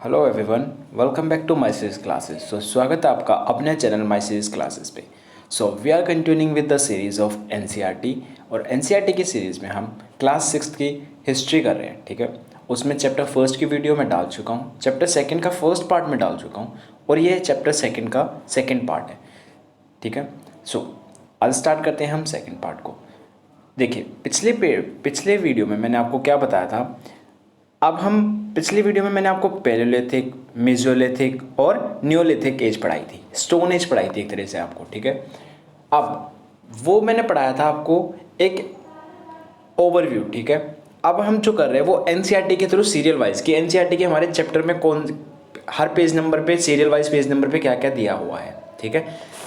Hello everyone, welcome back to my series classes. स्वागत है आपका अपने चैनल माय सीरीज क्लासेस पे। We are continuing with the series of NCERT और NCERT की सीरीज़ में हम क्लास 6 की हिस्ट्री कर रहे हैं। ठीक है, उसमें चैप्टर फर्स्ट की वीडियो में डाल चुका हूँ, चैप्टर सेकंड का फर्स्ट पार्ट में डाल चुका हूँ और ये चैप्टर सेकंड का सेकंड पार्ट है। ठीक है, आज स्टार्ट करते हैं हम सेकंड पार्ट को। देखिए, पिछले वीडियो में मैंने आपको क्या बताया था। अब हम पिछली वीडियो में मैंने आपको पैलेयोलिथिक, मेसोलिथिक और नियोलिथिक एज पढ़ाई थी, स्टोन एज पढ़ाई थी एक तरह से आपको। ठीक है, अब वो मैंने पढ़ाया था आपको एक ओवरव्यू। ठीक है, अब हम जो कर रहे हैं वो एनसीईआरटी के थ्रू सीरियल वाइज की एनसीईआरटी के हमारे चैप्टर में हर पेज नंबर पे सीरियल वाइज पेज नंबर पे क्या क्या दिया हुआ है। ठीक है,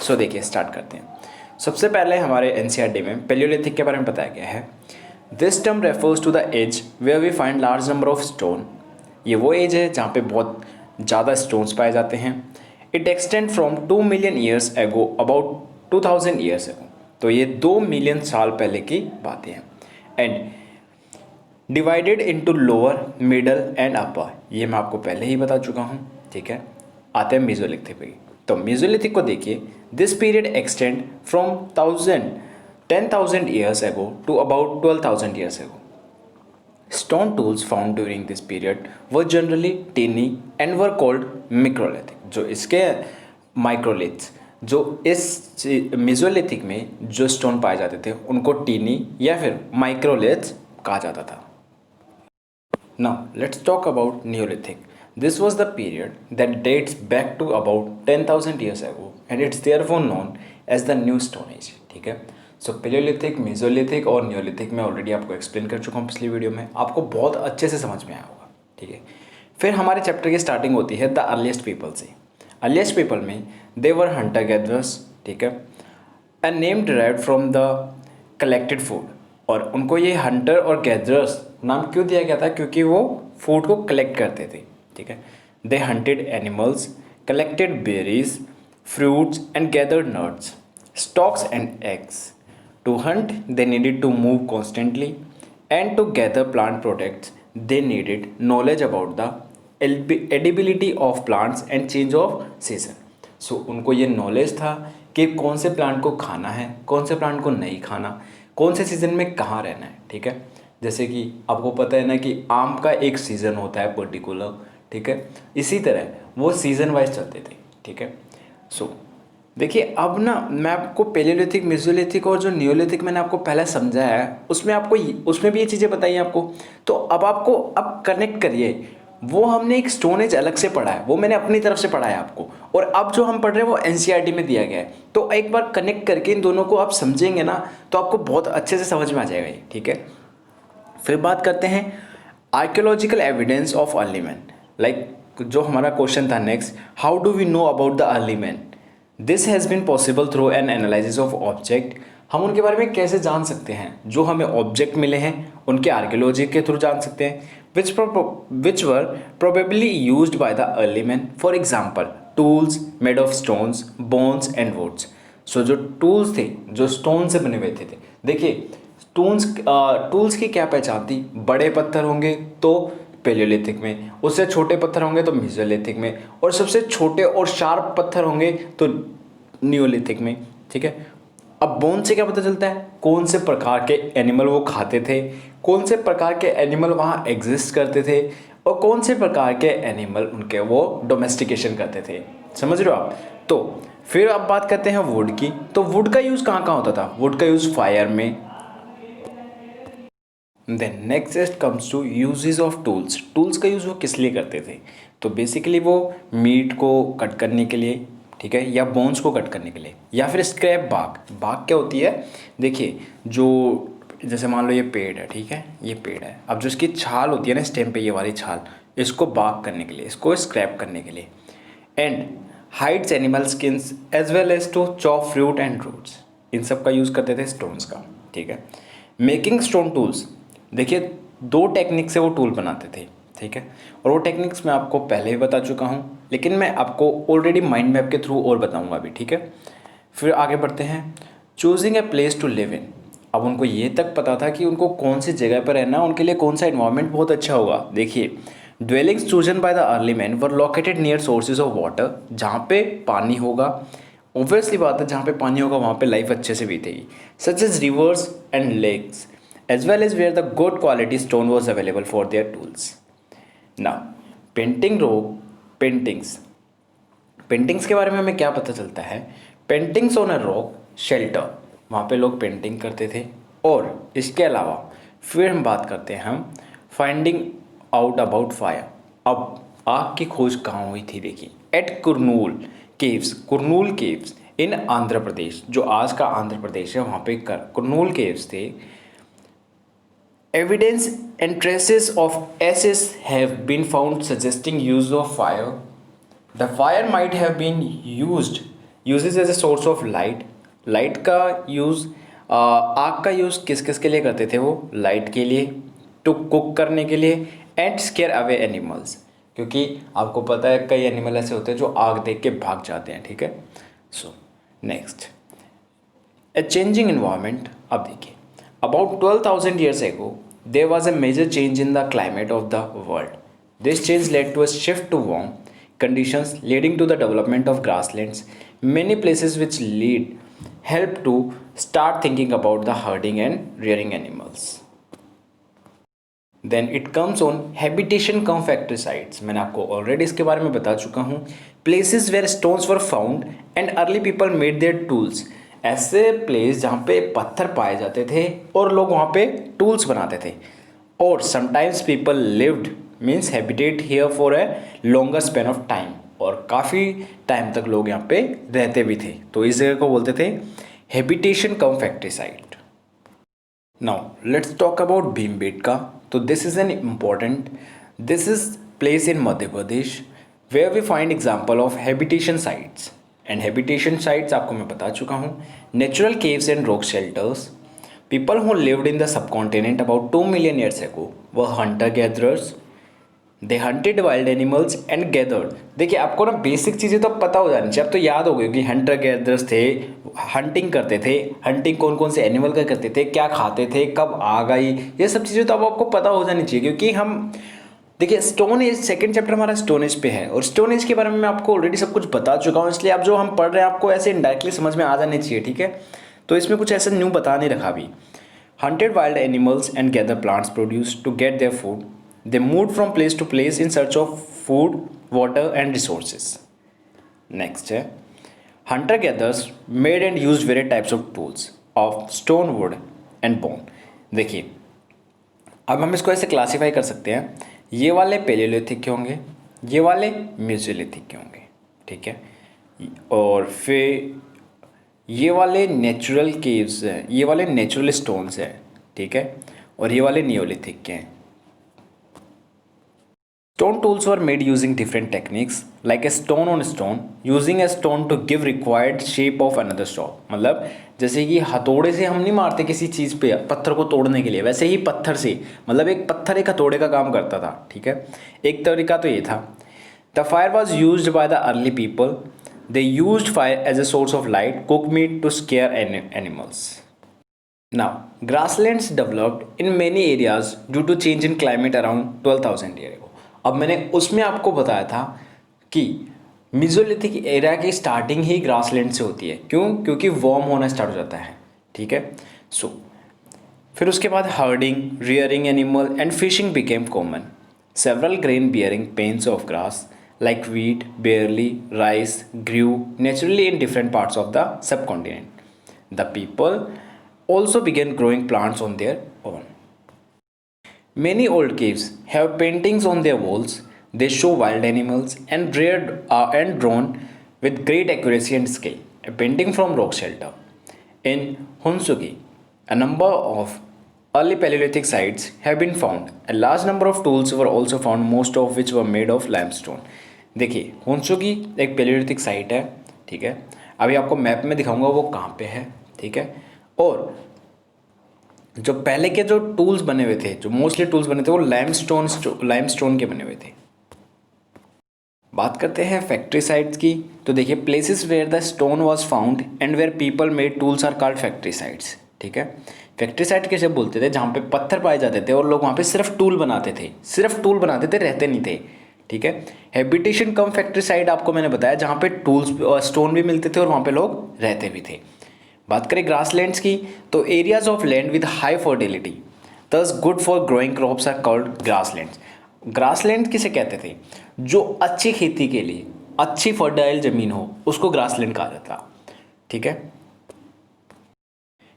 देखिए स्टार्ट करते हैं। सबसे पहले हमारे एनसीईआरटी में पैलेयोलिथिक के बारे में बताया गया है। This term refers to the age where we find large number of stone. ये वो एज है जहाँ पे बहुत ज़्यादा स्टोन्स पाए जाते हैं। It extend from 2 million years एगो, अबाउट 2000 ईयर्स एगो। तो ये 2 मिलियन साल पहले की बातें हैं। And divided into lower, middle and upper, ये मैं आपको पहले ही बता चुका हूँ। ठीक है, आते हैं मेसोलिथिक पे। तो मेसोलिथिक को देखिए, this period extend from 10,000 years ago to about 12,000 years ago. Stone tools found during this period were generally tiny and were called microlithic. जो इसके माइक्रोलिथ्स, जो इस मेसोलिथिक में जो स्टोन पाए जाते थे उनको टीनी या फिर माइक्रोलिथ्स कहा जाता था। Now let's talk about Neolithic. This was the period that dates back to about 10,000 years ago and it's therefore known as the New Stone Age. ठीक है, पैलेयोलिथिक, मेसोलिथिक और नियोलिथिक मैं ऑलरेडी आपको एक्सप्लेन कर चुका हूँ पिछली वीडियो में, आपको बहुत अच्छे से समझ में आया होगा। ठीक है, फिर हमारे चैप्टर की स्टार्टिंग होती है द अर्लीस्ट पीपल से। अर्लीस्ट पीपल में दे वर हंटर गैदरर्स। ठीक है, a name derived from the collected food. और उनको ये हंटर और गैदरर्स नाम क्यों दिया गया था? क्योंकि वो फूड को कलेक्ट करते थे। ठीक है, they hunted animals, collected berries, fruits and gathered nuts, stalks and eggs. To hunt, they needed to move constantly, and to gather plant products, they needed knowledge about the edibility of plants and change of season. उनको ये knowledge था कि कौन से plant को खाना है, कौन से प्लांट को नहीं खाना, कौन से सीज़न में कहाँ रहना है। ठीक है, जैसे कि आपको पता है ना कि आम का एक सीज़न होता है पर्टिकुलर। ठीक है, इसी तरह वो सीज़न वाइज चलते थे। ठीक है, देखिए अब ना मैं आपको पैलेयोलिथिक, मेसोलिथिक और जो नियोलिथिक मैंने आपको पहले समझाया है उसमें भी ये चीज़ें बताई आपको। तो अब आपको कनेक्ट करिए, वो हमने एक स्टोन एज अलग से पढ़ा है, वो मैंने अपनी तरफ से पढ़ा है आपको, और अब जो हम पढ़ रहे हैं वो एनसीईआरटी में दिया गया है। तो एक बार कनेक्ट करके इन दोनों को आप समझेंगे ना तो आपको बहुत अच्छे से समझ में आ जाएगा ये। ठीक है, फिर बात करते हैं archaeological evidence of early man. Like जो हमारा क्वेश्चन था next, how do we know about the early man? This has been possible through an analysis of object. हम उनके बारे में कैसे जान सकते हैं? जो हमें ऑब्जेक्ट मिले हैं उनके आर्कियोलॉजी के थ्रू जान सकते हैं, which were probably used by the early man. For example tools made of stones, bones and woods. जो टूल्स थे जो स्टोन से बने हुए थे। देखिए टूल्स की क्या पहचान थी? बड़े पत्थर होंगे तो पैलेयोलिथिक में, उससे छोटे पत्थर होंगे तो मेसोलिथिक में, और सबसे छोटे और शार्प पत्थर होंगे तो नियोलिथिक में। ठीक है, अब बोन से क्या पता चलता है? कौन से प्रकार के एनिमल वो खाते थे, कौन से प्रकार के एनिमल वहाँ एग्जिस्ट करते थे, और कौन से प्रकार के एनिमल उनके वो डोमेस्टिकेशन करते थे। समझ रहे हो आप? तो फिर अब बात करते हैं वुड की। तो वुड का यूज़ कहाँ कहाँ होता था? वुड का यूज़ फायर में। Then next comes to uses of tools. Tools का यूज़ वो किस लिए करते थे? तो बेसिकली वो मीट को कट करने के लिए, ठीक है, या बोन्स को कट करने के लिए, या फिर स्क्रैप बाग क्या होती है? देखिए जो जैसे मान लो ये पेड़ है, ठीक है, ये पेड़ है, अब जो इसकी छाल होती है ना स्टेम पे, ये वाली छाल, इसको बाग करने के लिए, इसको स्क्रैप करने के लिए। And hides animal skins as well as to chop fruit and roots. इन सब का यूज़ करते थे स्टोन्स का। ठीक है, मेकिंग स्टोन टूल्स, देखिए 2 टेक्निक से वो टूल बनाते थे। ठीक है, और वो टेक्निक्स मैं आपको पहले ही बता चुका हूँ, लेकिन मैं आपको ऑलरेडी माइंड मैप के थ्रू और बताऊँगा अभी। ठीक है, फिर आगे बढ़ते हैं। Choosing a place to live in. अब उनको ये तक पता था कि उनको कौन सी जगह पर रहना, उनके लिए कौन सा इन्वायरमेंट बहुत अच्छा होगा। देखिए dwellings chosen bye the early man were located near sources of water, जहाँ पे पानी होगा, ऑब्वियसली बात है जहाँ पे पानी होगा वहाँ पे लाइफ अच्छे से बीतेगी, such as rivers and lakes as well as where the good quality stone was available for their tools. Now painting rock paintings, paintings के बारे में हमें क्या पता चलता है, paintings on a rock shelter, वहाँ पे लोग पेंटिंग करते थे। और इसके अलावा फिर हम बात करते हैं हम फाइंडिंग आउट अबाउट फायर। अब आग की खोज कहाँ हुई थी, देखिए at Kurnool caves, Kurnool caves in Andhra Pradesh, जो आज का आंध्र प्रदेश है वहाँ पे कुरनूल केव्स थे। Evidence and traces of ashes have been found suggesting use of fire. The fire might have been usages as a source of light, light का यूज़, आग का यूज़ किस किस के लिए करते थे वो, लाइट के लिए, टू कुक करने के लिए, एंड स्केयर अवे एनिमल्स, क्योंकि आपको पता है कई एनिमल ऐसे होते हैं जो आग देख के भाग जाते हैं, ठीक है। So next a changing environment. अब देखिए about 12,000 years ago there was a major change in the climate of the world. This change led to a shift to warm conditions leading to the development of grasslands. Many places which lead help to start thinking about the herding and rearing animals. Then it comes on habitation cum factory sites. मैंने आपको already इसके बारे में बता चुका हूँ। Places where stones were found and early people made their tools. ऐसे place जहाँ पे पत्थर पाए जाते थे और लोग वहाँ पे टूल्स बनाते थे। और sometimes people lived means habitat here for a longer span of time, और काफ़ी टाइम तक लोग यहाँ पे रहते भी थे, तो इस जगह को बोलते थे habitation cum factory site. Now let's talk about Bhimbetka. तो this is an important, this is place in Madhya Pradesh where we find example of habitation sites. And habitation sites आपको मैं बता चुका हूँ, natural caves and rock shelters. People who lived in the subcontinent about 2 million years ago were hunter gatherers, they hunted wild animals and gathered. देखिए आपको ना basic चीज़ें तो पता हो जानी चाहिए, अब तो याद हो गई कि हंटर गैदरर्स थे, हंटिंग करते थे, हंटिंग कौन कौन से एनिमल का करते थे, क्या खाते थे, कब आ गई, ये सब चीज़ें तो अब आपको पता हो जानी चाहिए। क्योंकि हम देखिए स्टोन एज, सेकंड चैप्टर हमारा स्टोन एज पे है और स्टोन एज के बारे में मैं आपको ऑलरेडी सब कुछ बता चुका हूँ, इसलिए अब जो हम पढ़ रहे हैं आपको ऐसे इनडायरेक्टली समझ में आ जाने चाहिए, ठीक है। तो इसमें कुछ ऐसा न्यू बता नहीं रखा अभी। Hunted wild animals and gather plants produce to get their food, they move from place to place in search of food, water and resources. Next है hunter gatherers made and use various types of tools of stone, wood and bone. देखिए अब हम इसको ऐसे classify कर सकते हैं, ये वाले पेलियोलिथिक के होंगे, ये वाले मेसोलिथिक के होंगे, ठीक है। और फिर ये वाले नेचुरल केव्स हैं, ये वाले नेचुरल स्टोन्स हैं, ठीक है। और ये वाले नियोलिथिक के हैं। Stone tools were made using different techniques like a stone on stone, using a stone to give required shape of another stone। मतलब जैसे कि हथौड़े से हम नहीं मारते किसी चीज़ पे पत्थर को तोड़ने के लिए, वैसे ही पत्थर से, मतलब एक पत्थर एक हथौड़े का काम करता था, ठीक है। एक तरीका तो ये था। The fire was use by the early people, they use fire as a source of light, cook meat to scare animals. Now grasslands developed in many areas due to change in climate around 12,000 year. अब मैंने उसमें आपको बताया था कि mesolithic area की starting ही grassland से होती है, क्यों, क्योंकि वार्म होना स्टार्ट हो जाता है, ठीक है। सो फिर उसके बाद herding, rearing animal and fishing became common. Several grain bearing pens of grass like wheat, barley, rice grew naturally in different parts of the subcontinent. The people also began growing plants on their own. Many old caves have paintings on their walls. They show wild animals and reared and drawn with great accuracy and skill. A painting from rock shelter. In Hunsugi, a number of early Paleolithic sites have been found. A large number of tools were also found, most of which were made of limestone. देखिए हुंसुगी एक palaeolithic site है, ठीक है। अभी आपको map में दिखाऊंगा वो कहाँ पे है, ठीक है। और जो पहले के जो टूल्स बने हुए थे, जो मोस्टली टूल्स बने थे वो लाइमस्टोन के बने हुए थे। बात करते हैं फैक्ट्री साइट्स की। तो देखिए places where the stone was found and where people made tools are called factory sites, ठीक है। फैक्ट्रीसाइड कैसे बोलते थे, जहाँ पे पत्थर पाए जाते थे और लोग वहाँ पे सिर्फ टूल बनाते थे, सिर्फ टूल बनाते थे, रहते नहीं थे। ठीक है। हैबिटेशन कम फैक्ट्रीसाइड आपको मैंने बताया जहाँ पे टूल्स और स्टोन भी मिलते थे और वहाँ पे लोग रहते भी थे। बात करें ग्रासलैंड्स की, तो areas of land with high fertility thus good for growing crops are called grasslands. Grassland किसे कहते थे, जो अच्छी खेती के लिए अच्छी फर्टाइल जमीन हो उसको ग्रासलैंड कहा जाता। ठीक है।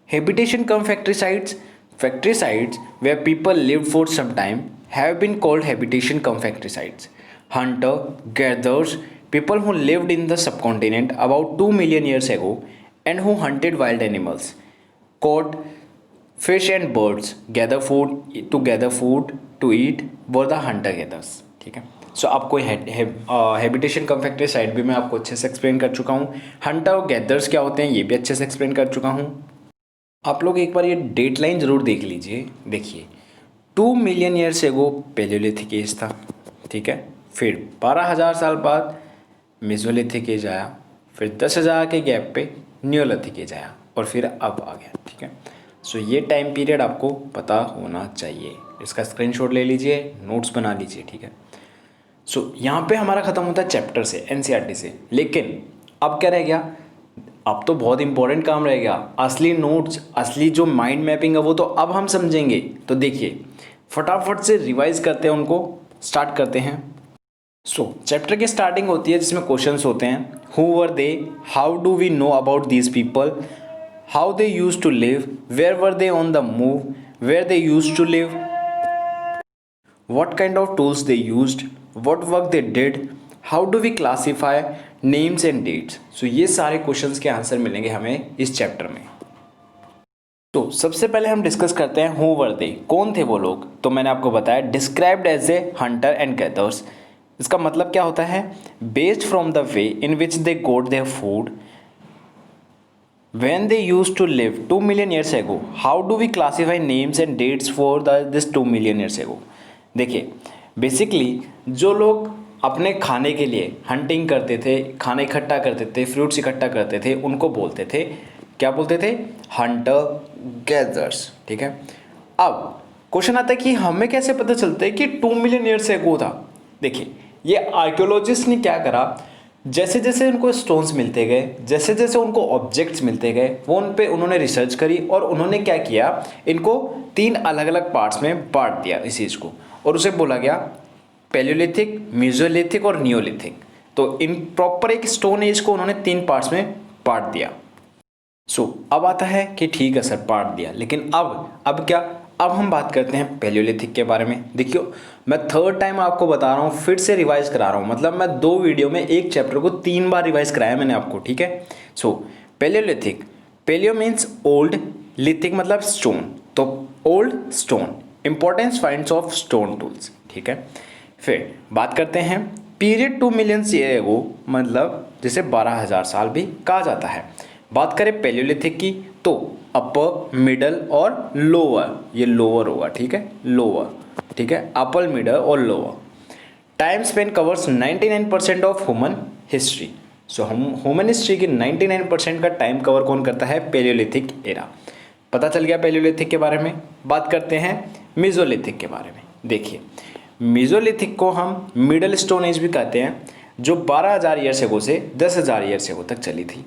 Habitation cum factricides. Factricides where people lived for some time have been called habitation cum factricides. Hunter gatherers, people who lived in the subcontinent about 2 million years ago and who hunted wild animals, caught fish and birds, gather food to eat were the hunter gatherers. ठीक है। सो आपको habitation कम फैक्ट्रीसाइड भी मैं आपको अच्छे से explain कर चुका हूँ। हंटर और गैदर्स क्या होते हैं ये भी अच्छे से एक्सप्लेन कर चुका हूँ। आप लोग एक बार ये डेट लाइन ज़रूर देख लीजिए। देखिए 2 million years ago palaeolithic age था। ठीक है। फिर 12,000 साल बाद मेसोलिथिक एज आया, फिर 10,000 के गैप पे नियोलिथिक एज आया और फिर अब आ गया। ठीक है। सो ये टाइम पीरियड आपको पता होना चाहिए, इसका स्क्रीनशॉट ले लीजिए, नोट्स बना लीजिए। ठीक है। सो यहाँ पे हमारा ख़त्म होता है चैप्टर से, एनसीईआरटी से। लेकिन अब क्या रह गया, अब तो बहुत इंपॉर्टेंट काम रह गया, असली नोट्स, असली जो माइंड मैपिंग है वो तो अब हम समझेंगे। तो देखिए फटाफट से रिवाइज करते हैं, उनको स्टार्ट करते हैं। सो चैप्टर की स्टार्टिंग होती है जिसमें क्वेश्चंस होते हैं, who were they, how do we know about these people, how they use to live, where were they on the move, where they use to live, what kind of tools they used, what work they did, how do we classify names and dates। सो ये सारे questions के answer मिलेंगे हमें इस chapter में। तो सबसे पहले हम डिस्कस करते हैं हु वर दे, कौन थे वो लोग। तो मैंने आपको बताया described as a hunter and gathers. इसका मतलब क्या होता है, based from the way in which they got their food when they used to live 2 million years ago, how do we classify names and dates for this 2 million years ago। देखिए basically जो लोग अपने खाने के लिए hunting करते थे, खाना इकट्ठा करते थे, फ्रूट्स इकट्ठा करते थे, उनको बोलते थे, क्या बोलते थे, हंटर गैदर्स। ठीक है। अब क्वेश्चन आता है कि हमें कैसे पता चलता है कि 2 मिलियन ईयर्स एगो था। देखिए ये आर्कियोलॉजिस्ट ने क्या करा, जैसे जैसे उनको स्टोन्स मिलते गए, जैसे जैसे उनको ऑब्जेक्ट्स मिलते गए, वो उन पे उन्होंने रिसर्च करी और उन्होंने क्या किया, इनको 3 अलग अलग पार्ट्स में बांट दिया इस चीज़ को, और उसे बोला गया पैलियोलिथिक, मेसोलिथिक और नियोलिथिक। तो इन प्रॉपर एक स्टोन एज को उन्होंने 3 पार्ट्स में बांट दिया। सो अब आता है कि ठीक है सर बांट दिया, लेकिन अब क्या, अब हम बात करते हैं पैलियोलिथिक के बारे में। देखियो मैं थर्ड टाइम आपको बता रहा हूँ, फिर से रिवाइज करा रहा हूँ, मतलब मैं 2 वीडियो में एक चैप्टर को 3 बार रिवाइज कराया मैंने आपको। ठीक है। So palaeolithic, palaeo means old, lithic मतलब स्टोन, तो old stone, importance finds of stone tools. ठीक है। फिर बात करते हैं पीरियड 2 मिलियन ईयर एगो, मतलब जिसे 12,000 साल भी कहा जाता है। बात करें पैलियोलिथिक की तो अपर, मिडल और लोअर, ये लोअर होगा। ठीक है, लोअर। ठीक है, अपर, मिडल और lower. Time span covers 99% of human history. So हम ह्यूमन हिस्ट्री की 99% का टाइम कवर कौन करता है, पैलियोलिथिक एरा। पता चल गया पैलियोलिथिक के बारे में। बात करते हैं मेसोलिथिक के बारे में। देखिए मेसोलिथिक को हम मिडल स्टोन एज भी कहते हैं, जो 12,000 ईयर एगो से 10,000 ईयर एगो तक चली थी।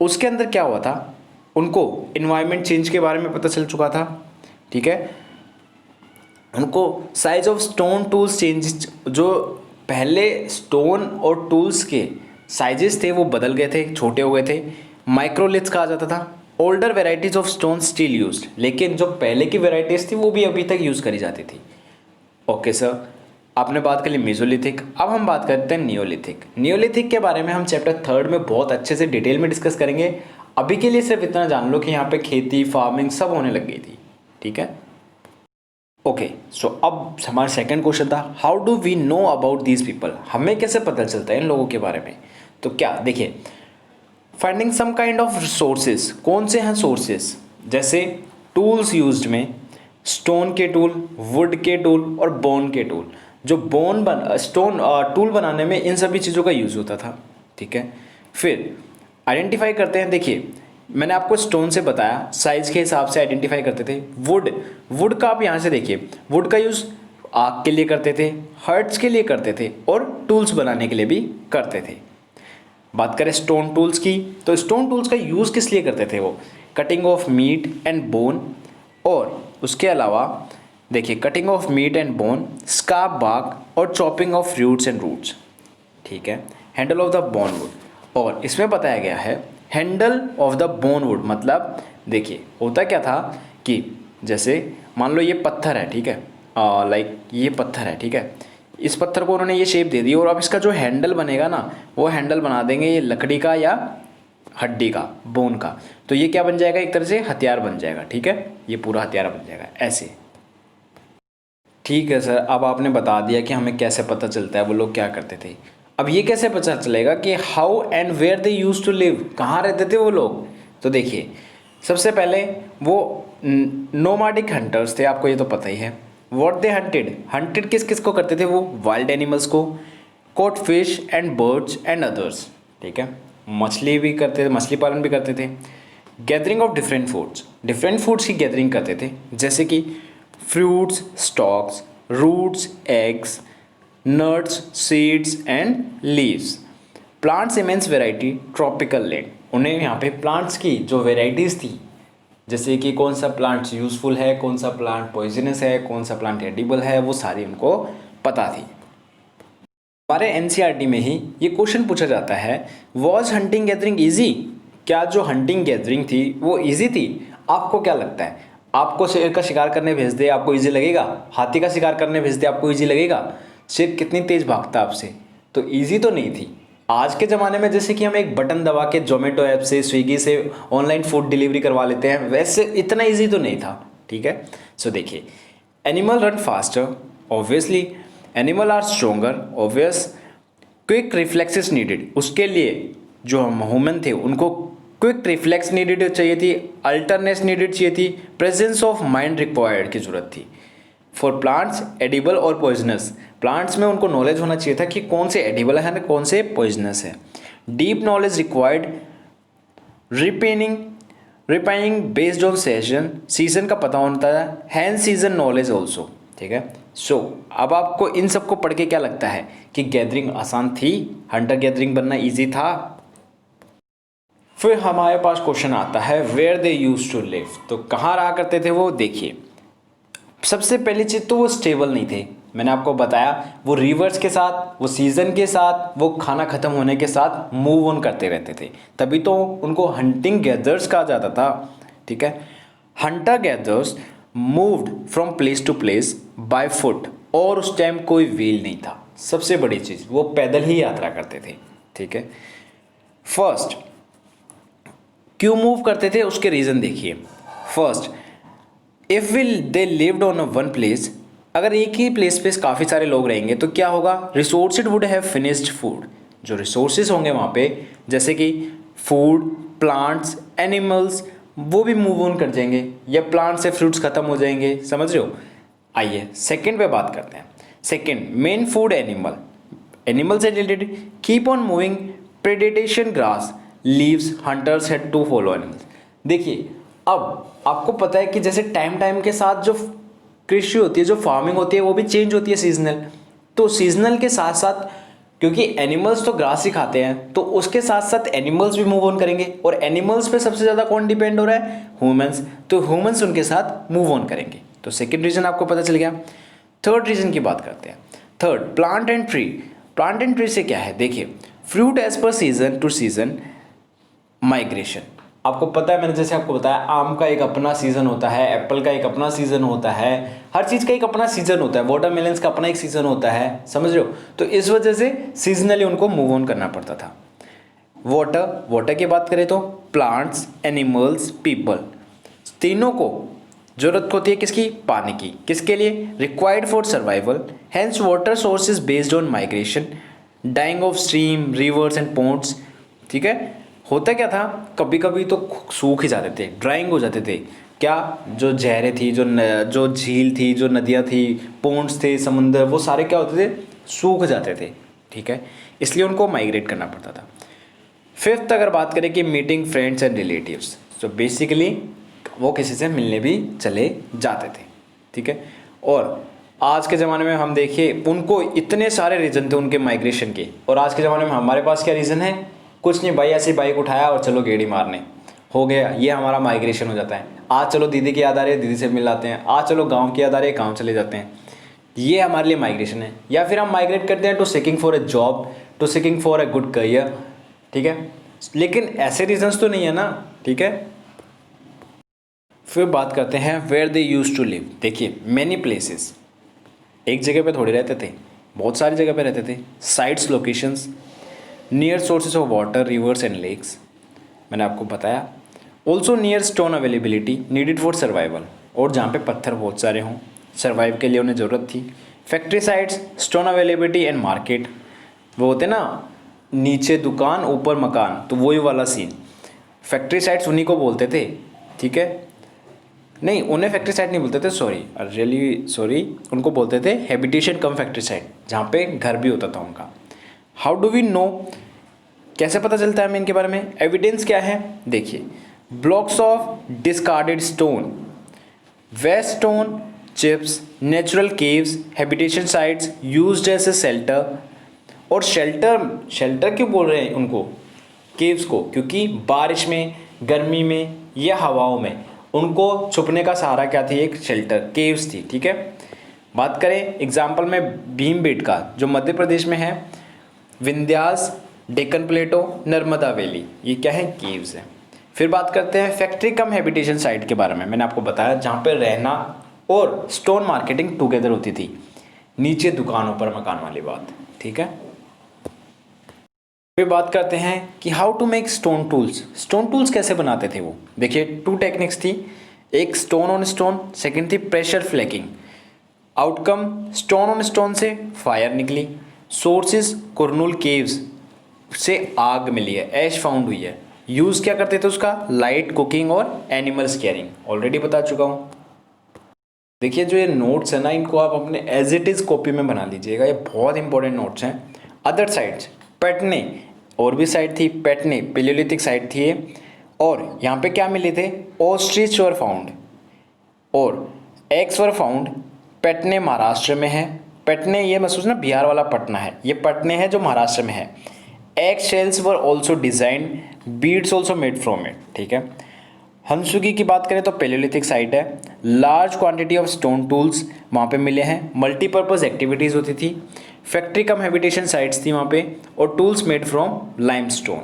उसके अंदर क्या हुआ था, उनको इन्वायरमेंट चेंज के बारे में पता चल चुका था। ठीक है। उनको size of stone tools change, जो पहले स्टोन और टूल्स के साइजेस थे वो बदल गए थे, छोटे हो गए थे, माइक्रोलिथ्स कहा जाता था। Older varieties of stone still used, लेकिन जो पहले की वेराइटीज थी वो भी अभी तक यूज़ करी जाती थी। ओके सर, आपने बात कर ली मेसोलिथिक। अब हम बात करते हैं नियोलिथिक। नियोलिथिक के बारे में हम चैप्टर 3 में बहुत अच्छे से डिटेल में डिस्कस करेंगे। अभी के लिए सिर्फ इतना जान लो कि यहाँ पे खेती, फार्मिंग सब होने लग गई थी। ठीक है। ओके, सो अब हमारा सेकंड क्वेश्चन था, how do we know about these people, हमें कैसे पता चलता है इन लोगों के बारे में। तो क्या देखिए, finding some kind of sources. कौन से हैं सोर्सेज, जैसे टूल्स यूज्ड में स्टोन के टूल, वुड के टूल और बोन के टूल। जो स्टोन टूल बनाने में इन सभी चीज़ों का यूज़ होता था। ठीक है। फिर आइडेंटिफाई करते हैं, देखिए मैंने आपको स्टोन से बताया, साइज के हिसाब से आइडेंटिफाई करते थे। वुड का आप यहाँ से देखिए, वुड का यूज़ आग के लिए करते थे, हर्ट्स के लिए करते थे और टूल्स बनाने के लिए भी करते थे। बात करें स्टोन टूल्स की, तो स्टोन टूल्स का यूज़ किस लिए करते थे वो? Cutting of meat and bone, और उसके अलावा देखिए cutting of meat and bone, scarp bark और chopping of fruits and roots. ठीक है, handle of the bone wood, और इसमें बताया गया है handle of the bone wood मतलब देखिए होता क्या था कि जैसे मान लो ये पत्थर है, ठीक है, लाइक ये पत्थर है, ठीक है, इस पत्थर को उन्होंने ये शेप दे दी और अब इसका जो हैंडल बनेगा ना, वो हैंडल बना देंगे ये लकड़ी का या हड्डी का, बोन का। तो ये क्या बन जाएगा? एक तरह से हथियार बन जाएगा। ठीक है, ये पूरा हथियार बन जाएगा ऐसे। ठीक है सर, अब आपने बता दिया कि हमें कैसे पता चलता है वो लोग क्या करते थे। अब ये कैसे पता चलेगा कि how and where they use to live, कहाँ रहते थे वो लोग? तो देखिए सबसे पहले वो नोमाडिक हंटर्स थे, आपको ये तो पता ही है। व्हाट दे हंटेड किस किस को करते थे वो? वाइल्ड एनिमल्स को, caught fish and birds and others. ठीक है, मछली भी करते थे, मछली पालन भी करते थे। गैदरिंग ऑफ डिफरेंट फूड्स की गैदरिंग करते थे, जैसे कि fruits, stalks, roots, eggs, nuts, seeds and leaves. Plants immense variety, tropical land. उन्हें यहाँ पे प्लांट्स की जो वेराइटीज़ थी, जैसे कि कौन सा प्लांट यूज़फुल है, कौन सा प्लांट पॉइजनस है, कौन सा प्लांट एडिबल है, वो सारी उनको पता थी। हमारे एनसीईआरटी में ही ये क्वेश्चन पूछा जाता है, वॉज हंटिंग गैदरिंग ईजी? क्या जो हंटिंग गैदरिंग थी वो ईजी थी? आपको क्या लगता है? आपको शेर का शिकार करने भेज दे, आपको ईजी लगेगा? हाथी का शिकार करने भेज दे, आपको ईजी लगेगा? शेर कितनी तेज़ भागता आपसे, तो ईजी तो नहीं थी। आज के ज़माने में जैसे कि हम एक बटन दबा के जोमेटो ऐप से, स्विगी से ऑनलाइन फूड डिलीवरी करवा लेते हैं, वैसे इतना ईजी तो नहीं था। ठीक है, सो देखिए, animal run faster, obviously animal are stronger, obvious. Quick reflexes needed, उसके लिए जो हम ह्यूमन थे उनको क्विक रिफ्लेक्स नीडेड चाहिए थी, अल्टरनेस नीडेड चाहिए थी, प्रेजेंस ऑफ माइंड रिक्वायर्ड की ज़रूरत थी। फॉर प्लांट्स एडिबल और पॉइजनस, प्लांट्स में उनको नॉलेज होना चाहिए था कि कौन से एडिबल है ना कौन से पॉइजनस है। Deep knowledge required, ripening based on season का पता होता है, हैंड सीजन नॉलेज ऑल्सो। ठीक है, सो अब आपको इन सबको पढ़ के क्या लगता है कि गैदरिंग आसान थी, हंटर गैदरिंग बनना ईजी था? फिर हमारे पास क्वेश्चन आता है, where they use to live, तो कहाँ रहा करते थे वो? देखिए सबसे पहली चीज़ तो वो स्टेबल नहीं थे, मैंने आपको बताया वो रिवर्स के साथ, वो सीज़न के साथ, वो खाना ख़त्म होने के साथ मूव ऑन करते रहते थे, तभी तो उनको हंटिंग गैदर्स कहा जाता था। ठीक है, hunter gathers moved from place to place by foot, और उस टाइम कोई व्हील नहीं था। सबसे बड़ी चीज़, वो पैदल ही यात्रा करते थे। ठीक है, फर्स्ट क्यों मूव करते थे उसके रीज़न देखिए। First, if will they lived on one place, अगर एक ही प्लेस पे काफ़ी सारे लोग रहेंगे तो क्या होगा? Resources would have finished food, जो रिसोर्सेज होंगे वहाँ पे जैसे कि फूड, प्लांट्स, एनिमल्स, वो भी मूव ऑन कर जाएंगे, या प्लांट से फ्रूट्स खत्म हो जाएंगे, समझ रहे हो? आइए सेकेंड पे बात करते हैं। सेकेंड, मेन फूड एनिमल से related, keep on moving, predation grass leaves, hunters had to follow animals. देखिए अब आपको पता है कि जैसे टाइम के साथ जो कृषि होती है, जो फार्मिंग होती है, वो भी चेंज होती है सीजनल। तो सीजनल के साथ साथ, क्योंकि एनिमल्स तो ग्रास ही खाते हैं, तो उसके साथ साथ एनिमल्स भी मूव ऑन करेंगे, और एनिमल्स पे सबसे ज़्यादा कौन डिपेंड हो रहा है? ह्यूमंस। तो ह्यूमंस उनके साथ मूव ऑन करेंगे। तो सेकेंड रीजन आपको पता चल गया। थर्ड रीजन की बात करते हैं। Third, plant and tree. Plant and tree से क्या है? देखिए, fruit as per season to season migration. आपको पता है, मैंने जैसे आपको बताया, आम का एक अपना सीज़न होता है, एप्पल का एक अपना सीज़न होता है, हर चीज़ का एक अपना सीज़न होता है, वाटरमेलन्स का अपना एक सीज़न होता है, समझ रहे हो? तो इस वजह से सीजनली उनको मूव ऑन करना पड़ता था। वाटर की बात करें तो प्लांट्स, एनिमल्स, पीपल, तीनों को जरूरत होती है किसकी? पानी की। किसके लिए? Required for survival. Hence water source is based on migration, dying of stream, rivers and ponds. ठीक है, होता क्या था, कभी कभी तो सूख ही जाते थे, ड्राइंग हो जाते थे। क्या? जो जहरें थी, जो झील थी, जो नदियाँ थी, पॉन्ड्स थे, समुंदर, वो सारे क्या होते थे? सूख जाते थे। ठीक है, इसलिए उनको माइग्रेट करना पड़ता था। फिफ्थ अगर बात करें कि मीटिंग फ्रेंड्स एंड रिलेटिव्स, तो बेसिकली वो किसी से मिलने भी चले जाते थे, ठीक है। और आज के ज़माने में हम देखिए उनको इतने सारे रीज़न थे उनके माइग्रेशन के, और आज के ज़माने में हमारे पास क्या रीज़न है, कुछ नहीं भाई, ऐसी बाइक उठाया और चलो गेड़ी मारने, हो गया, ये हमारा माइग्रेशन हो जाता है। आज चलो दीदी की याद आ रही है, दीदी से मिल लाते हैं, आज चलो गाँव की याद आ रही है, गाँव चले जाते हैं, ये हमारे लिए माइग्रेशन है। या फिर हम माइग्रेट करते हैं to seeking for a job, to seeking for a good career, ठीक है। लेकिन ऐसे रीजंस तो नहीं है ना, ठीक है। फिर बात करते हैं where they use to live. देखिए मैनी प्लेसेस, एक जगह पे थोड़ी रहते थे, बहुत सारी जगह पे रहते थे। Sites, locations, near sources of water, rivers and lakes, मैंने आपको बताया। Also near stone availability needed for survival, और जहाँ पे पत्थर बहुत सारे हों, सर्वाइव के लिए उन्हें ज़रूरत थी। Factory sites, stone availability and market, वो होते ना नीचे दुकान ऊपर मकान, तो वही वाला सीन। फैक्ट्री साइट्स उन्हीं को बोलते थे, ठीक है। नहीं, उन्हें फैक्ट्री साइट नहीं बोलते थे, सॉरी, रियली सॉरी, उनको बोलते थे हैबिटेशन कम फैक्ट्री साइट, जहाँ पे घर भी होता था उनका। हाउ डू वी नो, कैसे पता चलता है हमें इनके बारे में, एविडेंस क्या है, देखिए। Blocks of discarded stone, waste stone chips, natural caves, habitation sites used as a shelter. और शेल्टर क्यों बोल रहे हैं उनको, केव्स को, क्योंकि बारिश में, गर्मी में या हवाओं में उनको छुपने का सहारा क्या थी, एक शेल्टर, केव्स थी, ठीक है। बात करें एग्जाम्पल में भीमबेटका जो मध्य प्रदेश में है, विंध्यास, डेक्कन प्लेटो, नर्मदा वैली, ये क्या है, केव्स है। फिर बात करते हैं फैक्ट्री कम हैबिटेशन साइट के बारे में। मैंने आपको बताया जहाँ पे रहना और स्टोन मार्केटिंग टुगेदर होती थी, नीचे दुकान ऊपर मकान वाली बात, ठीक है। फिर बात करते हैं कि how to make stone tools. Stone tools कैसे बनाते थे वो, देखिए 2 टेक्निक्स थी, एक स्टोन ऑन स्टोन, सेकंड थी pressure flaking. Outcome, stone on stone से फायर निकली, सोर्सेज कुरनूल केव्स से आग मिली है, ऐश फाउंड हुई है। यूज़ क्या करते थे उसका, लाइट कुकिंग और एनिमल स्केयरिंग, ऑलरेडी बता चुका हूँ। देखिए जो ये नोट्स है ना, इनको आप अपने एज इट इज़ कॉपी में बना लीजिएगा, ये बहुत इंपॉर्टेंट नोट्स हैं। अदर साइट्स, पेटने, और भी साइट थी पेटने, पेलियोलिथिक साइट थी ये, और यहाँ पे क्या मिले थे, ऑस्ट्रिच वर फाउंड और एग्स वर फाउंड। पेटने महाराष्ट्र में है, पेटने ये महसूस ना बिहार वाला पटना है, ये पटने है जो महाराष्ट्र में है। Egg shells were also design, beads also made from it, ठीक है। हंसुगी की बात करें तो पेलियोलिथिक साइट है। Large quantity of stone tools वहाँ पे मिले हैं, मल्टीपर्पज़ एक्टिविटीज़ होती थी। फैक्ट्री कम हैबिटेशन साइट्स थी वहाँ पे, और टूल्स मेड फ्रॉम लाइमस्टोन।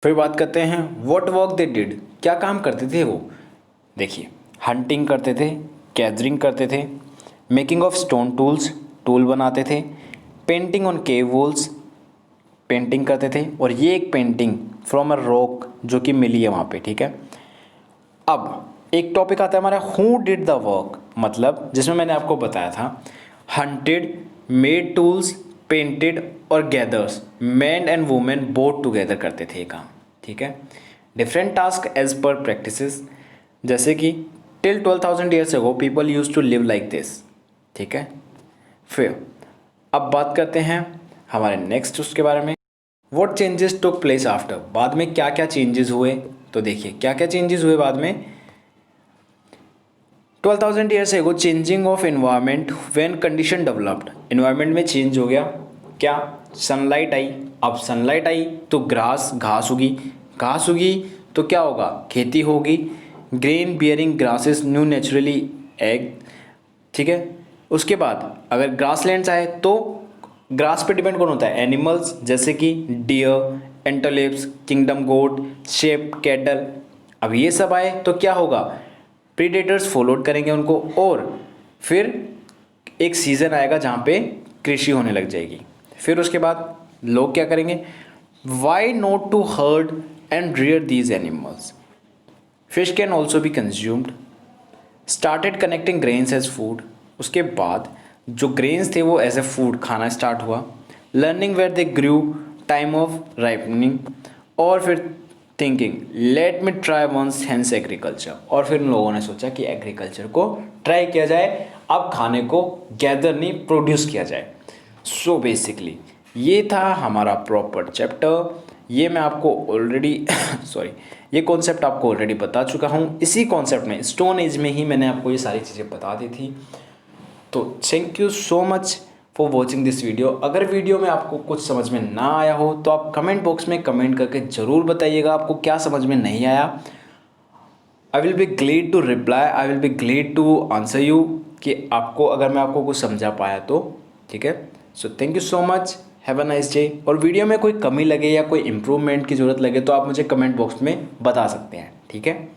फिर बात करते हैं व्हाट वर्क दे डिड, क्या काम करते थे वो। देखिए हंटिंग करते थे, गैदरिंग करते थे, making of stone tools, tool बनाते थे, painting on cave walls, painting करते थे। और ये एक पेंटिंग फ्रॉम अ रॉक जो कि मिली है वहाँ पे, ठीक है। अब एक टॉपिक आता है हमारा हु डिड द वर्क, मतलब जिसमें मैंने आपको बताया था हंटेड, मेड टूल्स, पेंटेड और gathers, man and women both together करते थे ये काम, ठीक है। Different task as per practices, जैसे कि till 12,000 years ago people use to live like this, ठीक है। फिर अब बात करते हैं हमारे नेक्स्ट उसके बारे में, what changes took place after, बाद में क्या क्या चेंजेस हुए। तो देखिए क्या क्या चेंजेस हुए बाद में। 12,000 years ago changing of environment when condition developed, environment में चेंज हो गया, क्या, सनलाइट आई। अब सनलाइट आई तो घास उगी, घास उगी तो क्या होगा, खेती होगी। Grain bearing grasses new naturally egg, ठीक है। उसके बाद अगर ग्रासलैंड्स आए तो ग्रास पे डिपेंड कौन होता है, एनिमल्स, जैसे कि डियर, एंटोलेप्स, किंगडम गोट, शेप, कैटल। अब ये सब आए तो क्या होगा, प्रीडेटर्स फॉलोड करेंगे उनको, और फिर एक सीज़न आएगा जहाँ पे कृषि होने लग जाएगी। फिर उसके बाद लोग क्या करेंगे, why not to herd and rear these animals, fish can also be consumed, started connecting grains as food. उसके बाद जो ग्रेन्स थे वो एज ए फूड खाना स्टार्ट हुआ। Learning where they grew, time of ripening, और फिर thinking let me try once hence agriculture, और फिर उन लोगों ने सोचा कि एग्रीकल्चर को ट्राई किया जाए, अब खाने को गैदर नहीं प्रोड्यूस किया जाए। सो बेसिकली ये था हमारा प्रॉपर चैप्टर, ये मैं आपको ऑलरेडी सॉरी, ये कॉन्सेप्ट आपको ऑलरेडी बता चुका हूँ। इसी कॉन्सेप्ट में स्टोन एज में ही मैंने आपको ये सारी चीज़ें बता दी थी। तो thank you so much for watching this video. अगर वीडियो में आपको कुछ समझ में ना आया हो तो आप कमेंट बॉक्स में कमेंट करके ज़रूर बताइएगा आपको क्या समझ में नहीं आया। I will be glad to reply, I will be glad to answer you कि आपको अगर मैं आपको कुछ समझा पाया तो। ठीक है, so thank you so much, have a nice day. और वीडियो में कोई कमी लगे या कोई इम्प्रूवमेंट की ज़रूरत लगे तो आप मुझे कमेंट बॉक्स में बता सकते हैं। ठीक है।